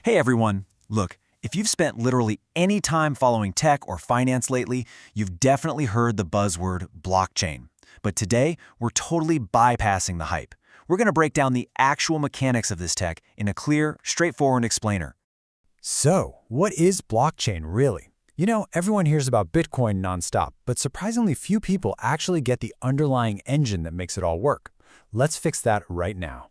Hey everyone! Look, if you've spent literally any time following tech or finance lately, you've definitely heard the buzzword blockchain. But today, we're totally bypassing the hype. We're going to break down the actual mechanics of this tech in a clear, straightforward explainer. So, what is blockchain really? Everyone hears about Bitcoin nonstop, but surprisingly few people actually get the underlying engine that makes it all work. Let's fix that right now.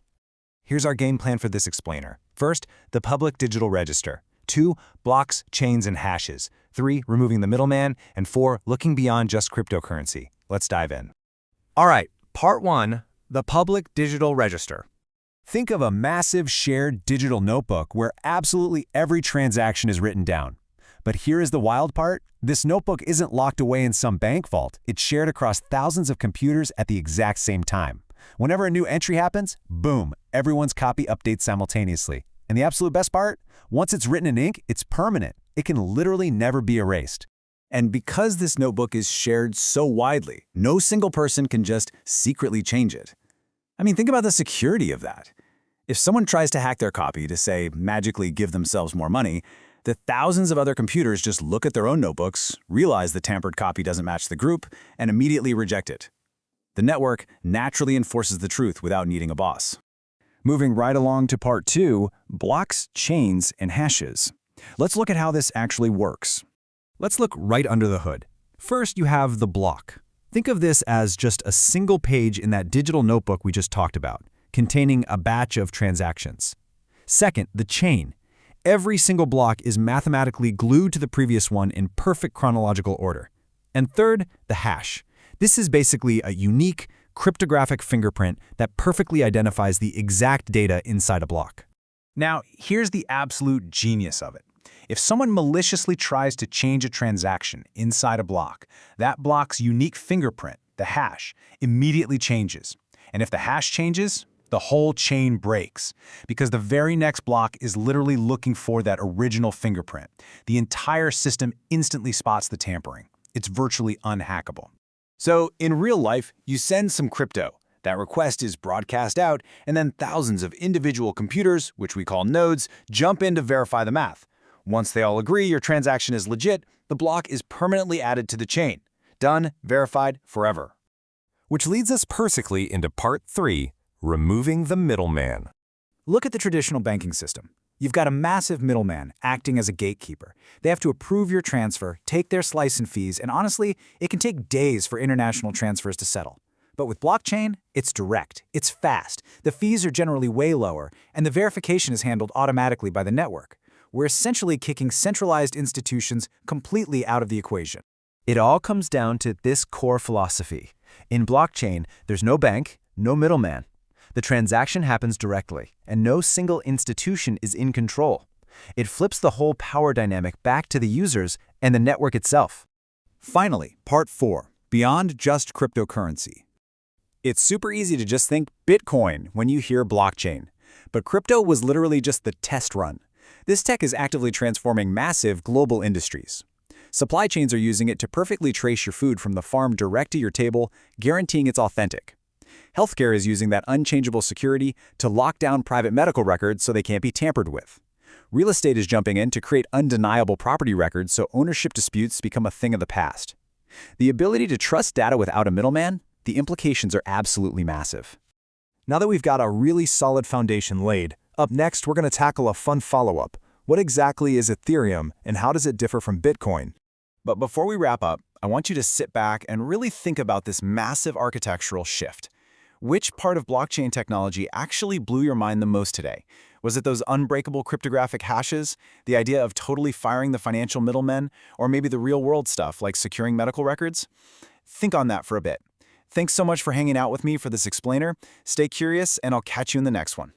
Here's our game plan for this explainer. First, the public digital register. 2, blocks, chains, and hashes. 3, removing the middleman. And 4, looking beyond just cryptocurrency. Let's dive in. All right, part 1, the public digital register. Think of a massive shared digital notebook where absolutely every transaction is written down. But here is the wild part. This notebook isn't locked away in some bank vault. It's shared across thousands of computers at the exact same time. Whenever a new entry happens, boom, everyone's copy updates simultaneously. And the absolute best part? Once it's written in ink, it's permanent. It can literally never be erased. And because this notebook is shared so widely, no single person can just secretly change it. I mean, think about the security of that. If someone tries to hack their copy to, say, magically give themselves more money, the thousands of other computers just look at their own notebooks, realize the tampered copy doesn't match the group, and immediately reject it. The network naturally enforces the truth without needing a boss. Moving right along to part 2, blocks, chains, and hashes. Let's look at how this actually works. Let's look right under the hood. First, you have the block. Think of this as just a single page in that digital notebook we just talked about, containing a batch of transactions. Second, the chain. Every single block is mathematically glued to the previous one in perfect chronological order. And third, the hash. This is basically a unique, cryptographic fingerprint that perfectly identifies the exact data inside a block. Now, here's the absolute genius of it. If someone maliciously tries to change a transaction inside a block, that block's unique fingerprint, the hash, immediately changes. And if the hash changes, the whole chain breaks, because the very next block is literally looking for that original fingerprint. The entire system instantly spots the tampering. It's virtually unhackable. So, in real life, you send some crypto. That request is broadcast out, and then thousands of individual computers, which we call nodes, jump in to verify the math. Once they all agree your transaction is legit, the block is permanently added to the chain. Done, verified, forever. Which leads us perfectly into part 3, removing the middleman. Look at the traditional banking system. You've got a massive middleman acting as a gatekeeper. They have to approve your transfer, take their slice in fees, and honestly, it can take days for international transfers to settle. But with blockchain, it's direct, it's fast, the fees are generally way lower, and the verification is handled automatically by the network. We're essentially kicking centralized institutions completely out of the equation. It all comes down to this core philosophy. In blockchain, there's no bank, no middleman. The transaction happens directly, and no single institution is in control. It flips the whole power dynamic back to the users and the network itself. Finally, part 4, beyond just cryptocurrency. It's super easy to just think Bitcoin when you hear blockchain. But crypto was literally just the test run. This tech is actively transforming massive global industries. Supply chains are using it to perfectly trace your food from the farm direct to your table, guaranteeing it's authentic. Healthcare is using that unchangeable security to lock down private medical records so they can't be tampered with. Real estate is jumping in to create undeniable property records so ownership disputes become a thing of the past. The ability to trust data without a middleman, the implications are absolutely massive. Now that we've got a really solid foundation laid, up next we're going to tackle a fun follow-up. What exactly is Ethereum and how does it differ from Bitcoin? But before we wrap up, I want you to sit back and really think about this massive architectural shift. Which part of blockchain technology actually blew your mind the most today? Was it those unbreakable cryptographic hashes, the idea of totally firing the financial middlemen, or maybe the real-world stuff like securing medical records? Think on that for a bit. Thanks so much for hanging out with me for this explainer. Stay curious, and I'll catch you in the next one.